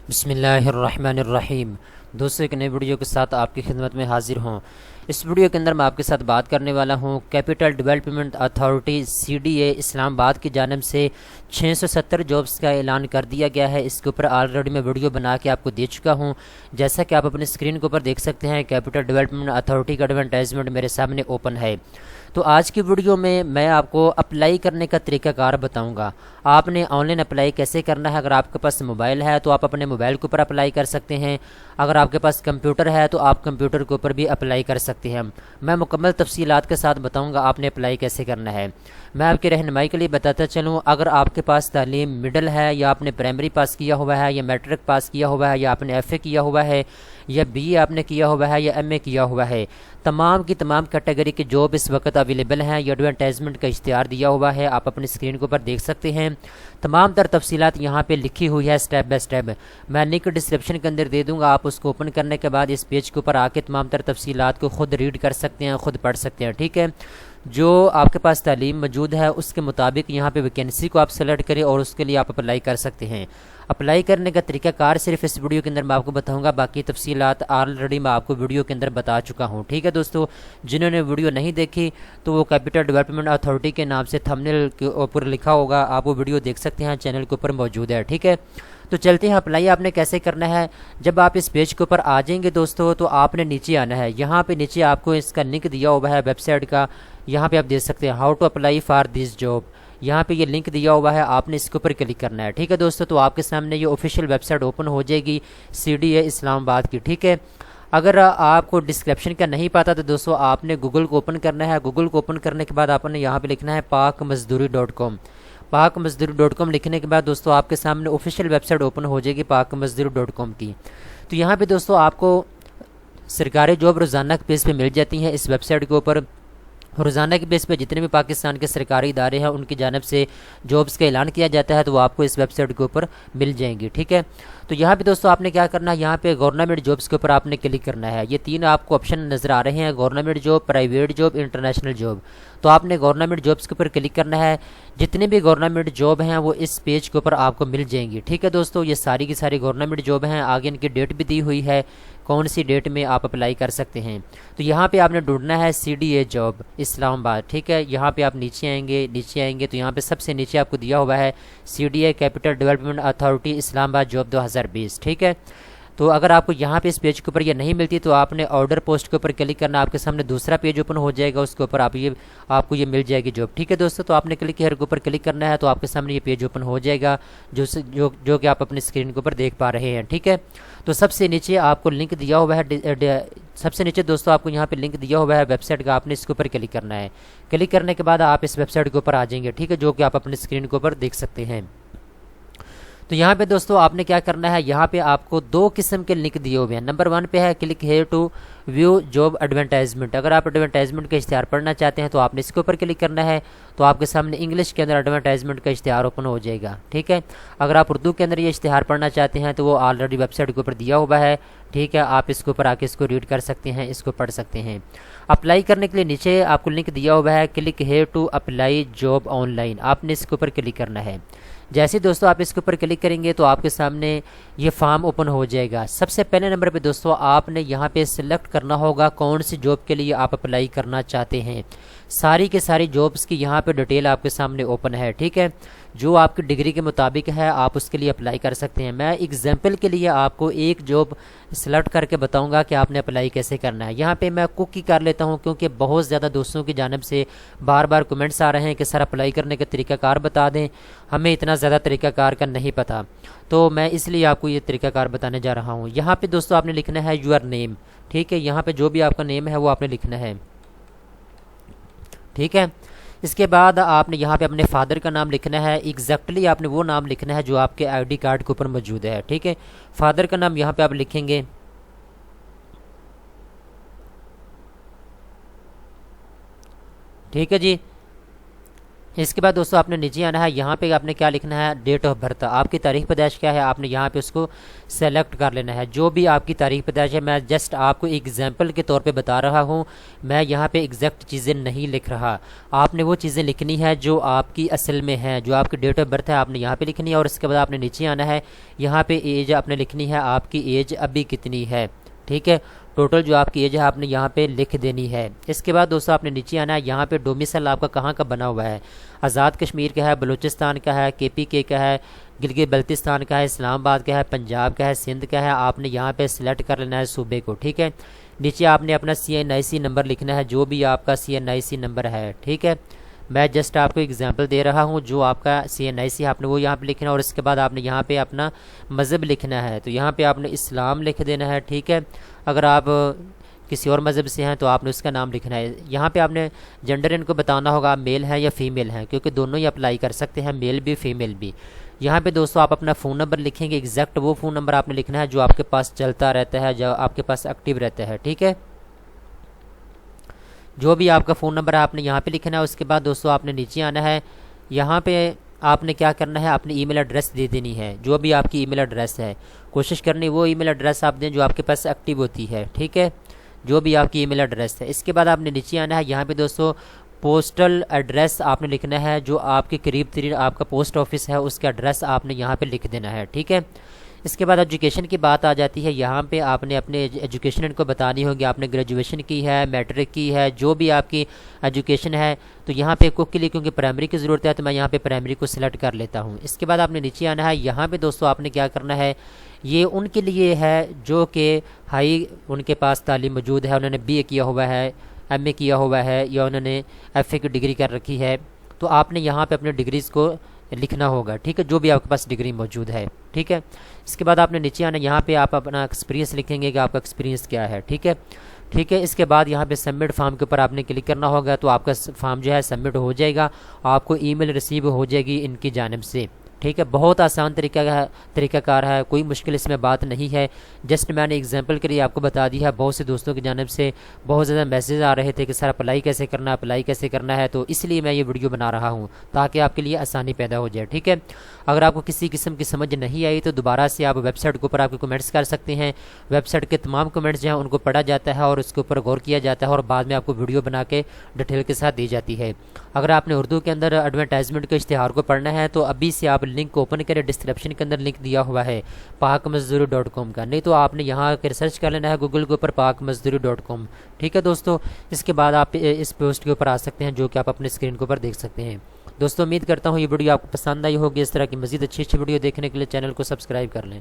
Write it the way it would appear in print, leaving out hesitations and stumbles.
بسم اللہ الرحمن الرحیم۔ دوستوں ایک نئے ویڈیو کے ساتھ آپ کی خدمت میں حاضر ہوں۔ اس ویڈیو کے اندر میں آپ کے ساتھ بات کرنے والا ہوں کیپٹل ڈیولپمنٹ اتھارٹی CDA اسلام آباد کی جانب سے 670 جابس کا اعلان کر دیا گیا ہے۔ اس کے اوپر آلریڈی میں ویڈیو بنا کے آپ کو دے چکا ہوں۔ جیسا کہ آپ اپنے اسکرین کے اوپر دیکھ سکتے ہیں کیپٹل ڈیولپمنٹ اتھارٹی کا ایڈورٹائزمنٹ میرے سامنے اوپن ہے۔ تو آج کی ویڈیو میں آپ کو اپلائی کرنے کا طریقہ کار بتاؤں گا۔ آپ نے آن لائن اپلائی کیسے کرنا ہے۔ اگر آپ کے پاس موبائل ہے تو آپ اپنے موبائل کے اوپر اپلائی کر سکتے ہیں، اگر آپ کے پاس کمپیوٹر ہے تو آپ کمپیوٹر کے اوپر بھی اپلائی کر سکتے ہیں۔ میں مکمل تفصیلات کے ساتھ بتاؤں گا آپ نے اپلائی کیسے کرنا ہے۔ میں آپ کی رہنمائی کے لیے بتاتا چلوں، اگر آپ کے پاس تعلیم مڈل ہے یا آپ نے پرائمری پاس کیا ہوا ہے یا میٹرک پاس کیا ہوا ہے یا آپ نے FA کیا ہوا ہے یا BA آپ نے کیا ہوا ہے یا MA کیا ہوا ہے، تمام کی تمام کیٹیگری کے جاب اس وقت اویلیبل ہیں۔ یہ ایڈورٹائزمنٹ کا اشتہار دیا ہوا ہے، آپ اپنی اسکرین کے اوپر دیکھ سکتے ہیں۔ تمام تر تفصیلات یہاں پہ لکھی ہوئی ہے اسٹیپ بائی اسٹیپ۔ میں لنک ڈسکرپشن کے اندر دے دوں گا، آپ اس کو اوپن کرنے کے بعد اس پیج کے اوپر آ کے تمام تر تفصیلات کو خود ریڈ کر سکتے ہیں، خود پڑھ سکتے ہیں، ٹھیک ہے۔ جو آپ کے پاس تعلیم موجود ہے اس کے مطابق یہاں پہ ویکینسی کو آپ سلیکٹ کریں اور اس کے لیے آپ اپلائی کر سکتے ہیں۔ اپلائی کرنے کا طریقہ کار صرف اس ویڈیو کے اندر میں آپ کو بتاؤں گا، باقی تفصیلات آلریڈی میں آپ کو ویڈیو کے اندر بتا چکا ہوں، ٹھیک ہے دوستو۔ جنہوں نے ویڈیو نہیں دیکھی تو وہ کیپٹل ڈیولپمنٹ اتھارٹی کے نام سے تھمبنیل کے اوپر لکھا ہوگا، آپ وہ ویڈیو دیکھ سکتے ہیں، چینل کے اوپر موجود ہے، ٹھیک ہے۔ تو چلتے ہیں اپلائی آپ نے کیسے کرنا ہے۔ جب آپ اس پیج کے اوپر آ جائیں گے دوستو تو آپ نے نیچے آنا ہے، یہاں پہ نیچے آپ کو اس کا لنک دیا ہوا ہے ویب سائٹ کا، یہاں پہ آپ دیکھ سکتے ہیں how to apply for this job, یہاں پہ یہ لنک دیا ہوا ہے، آپ نے اس کے اوپر کلک کرنا ہے، ٹھیک ہے دوستو۔ تو آپ کے سامنے یہ آفیشیل ویب سائٹ اوپن ہو جائے گی CDA اسلام آباد کی، ٹھیک ہے۔ اگر آپ کو ڈسکرپشن کا نہیں پتا تو دوستو آپ نے گوگل کو اوپن کرنا ہے، گوگل کو اوپن کرنے کے بعد آپ نے یہاں پہ لکھنا ہے pakmazdoori.com۔ pakmazdoori.com لکھنے کے بعد دوستو آپ کے سامنے آفیشیل ویب سائٹ اوپن ہو جائے گی pakmazdoori.com کی۔ تو یہاں پہ دوستو آپ کو سرکاری جاب روزانہ کے بیس پہ مل جاتی ہیں اس ویب سائٹ کے اوپر۔ روزانہ کے بیس پہ جتنے بھی پاکستان کے سرکاری ادارے ہیں ان کی جانب سے جابس کا اعلان کیا جاتا ہے تو وہ آپ کو اس ویب سائٹ کے اوپر مل جائیں گی، ٹھیک ہے۔ تو یہاں پہ دوستو آپ نے کیا کرنا ہے، یہاں پہ گورنمنٹ جابس کے اوپر آپ نے کلک کرنا ہے۔ یہ تین آپ کو آپشن نظر آ رہے ہیں، government job, private job, international job. تو آپ نے گورنمنٹ جابس کے اوپر کلک کرنا ہے۔ جتنے بھی گورنمنٹ جاب ہیں وہ اس پیج کے اوپر آپ کو مل جائیں گی، ٹھیک ہے دوستو۔ یہ ساری کی ساری گورنمنٹ جاب ہیں، آگے ان کی ڈیٹ بھی دی ہوئی ہے، کون سی ڈیٹ میں آپ اپلائی کر سکتے ہیں۔ تو یہاں پہ آپ نے ڈھونڈنا ہے CDA جاب اسلام آباد، ٹھیک ہے۔ یہاں پہ آپ نیچے آئیں گے تو یہاں پہ سب سے نیچے آپ کو دیا ہوا ہے CDA کیپٹل ڈیولپمنٹ اتھارٹی اسلام آباد جاب 2020، ٹھیک ہے۔ تو اگر آپ کو یہاں پہ اس پیج کے اوپر یہ نہیں ملتی تو آپ نے آرڈر پوسٹ کے اوپر کلک کرنا، آپ کے سامنے دوسرا پیج اوپن ہو جائے گا، اس کے اوپر آپ کو یہ مل جائے گی جاب، ٹھیک ہے دوستو۔ تو آپ نے کلک ہیئر کے اوپر کلک کرنا ہے تو آپ کے سامنے یہ پیج اوپن ہو جائے گا جو کہ آپ اپنی اسکرین کے اوپر دیکھ پا رہے ہیں، ٹھیک ہے۔ تو سب سے نیچے آپ کو لنک دیا ہوا ہے، سب سے نیچے دوستو آپ کو یہاں پہ لنک دیا ہوا ہے ویب سائٹ کا، آپ نے اس کے اوپر کلک کرنا ہے۔ کلک کرنے کے بعد آپ اس ویب سائٹ کے اوپر آ جائیں گے، ٹھیک ہے، جو کہ آپ اپنی اسکرین کے اوپر دیکھ سکتے ہیں۔ تو یہاں پہ دوستو آپ نے کیا کرنا ہے، یہاں پہ آپ کو دو قسم کے لنک دیے ہوئے ہیں۔ نمبر 1 پہ ہے click here to view job advertisement. اگر آپ ایڈورٹائزمنٹ کا اشتہار پڑھنا چاہتے ہیں تو آپ نے اس کے اوپر کلک کرنا ہے، تو آپ کے سامنے انگلش کے اندر ایڈورٹائزمنٹ کا اشتہار اوپن ہو جائے گا، ٹھیک ہے۔ اگر آپ اردو کے اندر یہ اشتہار پڑھنا چاہتے ہیں تو وہ آلریڈی ویب سائٹ کے اوپر دیا ہوا ہے، ٹھیک ہے۔ آپ اس کے اوپر آ کے اس کو ریڈ کر سکتے ہیں، اس کو پڑھ سکتے ہیں۔ اپلائی کرنے کے لیے نیچے آپ کو لنک دیا ہوا ہے click here to apply job online, آپ نے اس کے اوپر کلک کرنا ہے۔ جیسے دوستو آپ اس کے اوپر کلک کریں گے تو آپ کے سامنے یہ فارم اوپن ہو جائے گا۔ سب سے پہلے نمبر پہ دوستو آپ نے یہاں پہ سلیکٹ کرنا ہوگا کون سی جاب کے لیے آپ اپلائی کرنا چاہتے ہیں۔ ساری کے ساری جابس کی یہاں پہ ڈیٹیل آپ کے سامنے اوپن ہے، ٹھیک ہے۔ جو آپ کی ڈگری کے مطابق ہے آپ اس کے لیے اپلائی کر سکتے ہیں۔ میں ایگزامپل کے لیے آپ کو ایک جاب سلیکٹ کر کے بتاؤں گا کہ آپ نے اپلائی کیسے کرنا ہے۔ یہاں پہ میں کوک ہی کر لیتا ہوں کیونکہ بہت زیادہ دوستوں کی جانب سے بار بار کمنٹس آ رہے ہیں کہ سر اپلائی کرنے کا طریقہ کار بتا دیں، ہمیں اتنا زیادہ طریقہ کار کا نہیں پتہ، تو میں اس لیے آپ کو یہ طریقہ کار بتانے جا رہا ہوں۔ یہاں پہ دوستو آپ نے لکھنا ہے یور نیم، ٹھیک ہے۔ یہاں پہ جو بھی آپ کا نیم ہے وہ آپ نے لکھنا ہے، ٹھیک ہے۔ اس کے بعد آپ نے یہاں پہ اپنے فادر کا نام لکھنا ہے، ایگزیکٹلی آپ نے وہ نام لکھنا ہے جو آپ کے ID کارڈ کے اوپر موجود ہے، ٹھیک ہے۔ فادر کا نام یہاں پہ آپ لکھیں گے، ٹھیک ہے جی۔ اس کے بعد دوستوں آپ نے نیچے آنا ہے، یہاں پہ آپ نے کیا لکھنا ہے، ڈیٹ آف برتھ، آپ کی تاریخ پیدائش کیا ہے، آپ نے یہاں پہ اس کو سیلیکٹ کر لینا ہے۔ جو بھی آپ کی تاریخ پیدائش ہے، میں جسٹ آپ کو ایگزامپل کے طور پہ بتا رہا ہوں، میں یہاں پہ ایگزیکٹ چیزیں نہیں لکھ رہا۔ آپ نے وہ چیزیں لکھنی ہے جو آپ کی اصل میں ہیں، جو آپ کی ڈیٹ آف برتھ ہے آپ نے یہاں پہ لکھنی ہے، اور اس کے بعد آپ نے نیچے آنا ہے، یہاں پہ ایج آپ نے لکھنی ہے، آپ کی ایج ابھی کتنی ہے، ٹھیک ہے، ٹوٹل جو آپ کی ایج ہے آپ نے یہاں پہ لکھ دینی ہے۔ اس کے بعد دوستوں آپ نے نیچے آنا ہے، یہاں پہ ڈومیسائل آپ کا کہاں کا بنا ہوا ہے، آزاد کشمیر کا ہے، بلوچستان کا ہے، KPK کا ہے، گلگت بلتستان کا ہے، اسلام آباد کا ہے، پنجاب کا ہے، سندھ کا ہے، آپ نے یہاں پہ سلیکٹ کر لینا ہے صوبے کو، ٹھیک ہے۔ نیچے آپ نے اپنا CNIC نمبر لکھنا ہے، جو بھی آپ کا CNIC نمبر ہے، ٹھیک ہے۔ میں جسٹ آپ کو اگزامپل دے رہا ہوں، جو آپ کا CNIC آپ نے وہ یہاں پہ لکھنا ہے، اور اس کے بعد آپ نے یہاں پہ اپنا مذہب لکھنا ہے، تو یہاں پہ آپ نے اسلام لکھ دینا ہے، ٹھیک ہے۔ اگر آپ کسی اور مذہب سے ہیں تو آپ نے اس کا نام لکھنا ہے۔ یہاں پہ آپ نے جنڈر ان کو بتانا ہوگا، میل ہے یا فیمیل ہے، کیونکہ دونوں ہی اپلائی کر سکتے ہیں، میل بھی فیمیل بھی۔ یہاں پہ دوستوں آپ اپنا فون نمبر لکھیں گے، ایگزیکٹ وہ فون نمبر آپ نے لکھنا ہے جو آپ کے پاس چلتا رہتا ہے، جو آپ کے پاس ایکٹیو رہتا ہے، ٹھیک ہے۔ جو بھی آپ کا فون نمبر ہے آپ نے یہاں پہ لکھنا ہے۔ اس کے بعد دوستوں آپ نے نیچے آنا ہے، یہاں پہ آپ نے کیا کرنا ہے، اپنی ای میل ایڈریس دے دینی ہے، جو بھی آپ کی ای میل ایڈریس ہے کوشش کرنی وہ ای میل ایڈریس آپ دیں جو آپ کے پاس ایکٹیو ہوتی ہے، ٹھیک ہے، جو بھی آپ کی ای میل ایڈریس ہے۔ اس کے بعد آپ نے نیچے آنا ہے، یہاں پہ دوستوں پوسٹل ایڈریس آپ نے لکھنا ہے، جو آپ کے قریب ترین آپ کا پوسٹ آفس ہے اس کا ایڈریس آپ نے یہاں پہ لکھ دینا ہے، ٹھیک ہے۔ اس کے بعد ایجوکیشن کی بات آ جاتی ہے، یہاں پہ آپ نے اپنے ایجوکیشن ان کو بتانی ہوگی، آپ نے گریجویشن کی ہے، میٹرک کی ہے، جو بھی آپ کی ایجوکیشن ہے، تو یہاں پہ کوک کے لیے کیونکہ پرائمری کی ضرورت ہے تو میں یہاں پہ پرائمری کو سلیکٹ کر لیتا ہوں۔ اس کے بعد آپ نے نیچے آنا ہے، یہاں پہ دوستوں آپ نے کیا کرنا ہے، یہ ان کے لیے ہے جو کہ ہائی ان کے پاس تعلیم موجود ہے، انہوں نے BA کیا ہوا ہے، MA کیا ہوا ہے، یا انہوں نے FA کی ڈگری کر رکھی ہے، تو آپ نے یہاں پہ اپنے ڈگریز کو لکھنا ہوگا، ٹھیک ہے، جو بھی آپ کے پاس ڈگری موجود ہے، ٹھیک ہے۔ اس کے بعد آپ نے نیچے آنا، یہاں پہ آپ اپنا ایکسپیرینس لکھیں گے کہ آپ کا ایکسپیرینس کیا ہے، ٹھیک ہے، ٹھیک ہے۔ اس کے بعد یہاں پہ سبمٹ فارم کے اوپر آپ نے کلک کرنا ہوگا، تو آپ کا فارم جو ہے سبمٹ ہو جائے گا، آپ کو ای میل ریسیو ہو جائے گی ان کی جانب سے، ٹھیک ہے۔ بہت آسان طریقہ کار ہے، کوئی مشکل اس میں بات نہیں ہے، جسٹ میں نے ایگزامپل کے لیے آپ کو بتا دیا ہے۔ بہت سے دوستوں کی جانب سے بہت زیادہ میسیج آ رہے تھے کہ سر اپلائی کیسے کرنا ہے، تو اس لیے میں یہ ویڈیو بنا رہا ہوں تاکہ آپ کے لیے آسانی پیدا ہو جائے، ٹھیک ہے۔ اگر آپ کو کسی قسم کی سمجھ نہیں آئی تو دوبارہ سے آپ ویب سائٹ کے اوپر آپ کے کمنٹس کر سکتے ہیں، ویب سائٹ کے تمام کمنٹس جو ہیں ان کو پڑھا جاتا ہے اور اس کے اوپر غور کیا جاتا ہے، اور بعد میں آپ کو ویڈیو بنا کے ڈیٹیل کے ساتھ دی جاتی ہے۔ اگر آپ نے اردو کے اندر ایڈورٹائزمنٹ کے اشتہار کو پڑھنا ہے تو ابھی سے آپ لنک اوپن کریں، ڈسکرپشن کے اندر لنک دیا ہوا ہے pakmazdoori.com کا، نہیں تو آپ نے یہاں کے ریسرچ کر لینا ہے گوگل کے اوپر pakmazdoori.com، ٹھیک ہے دوستوں۔ اس کے بعد آپ اس پوسٹ کے اوپر آ سکتے ہیں جو کہ آپ اپنے اسکرین کے اوپر دیکھ سکتے ہیں۔ دوستوں امید کرتا ہوں یہ ویڈیو آپ کو پسند آئی ہوگی، اس طرح کی مزید اچھی ویڈیو دیکھنے کے لیے چینل کو سبسکرائب کر لیں۔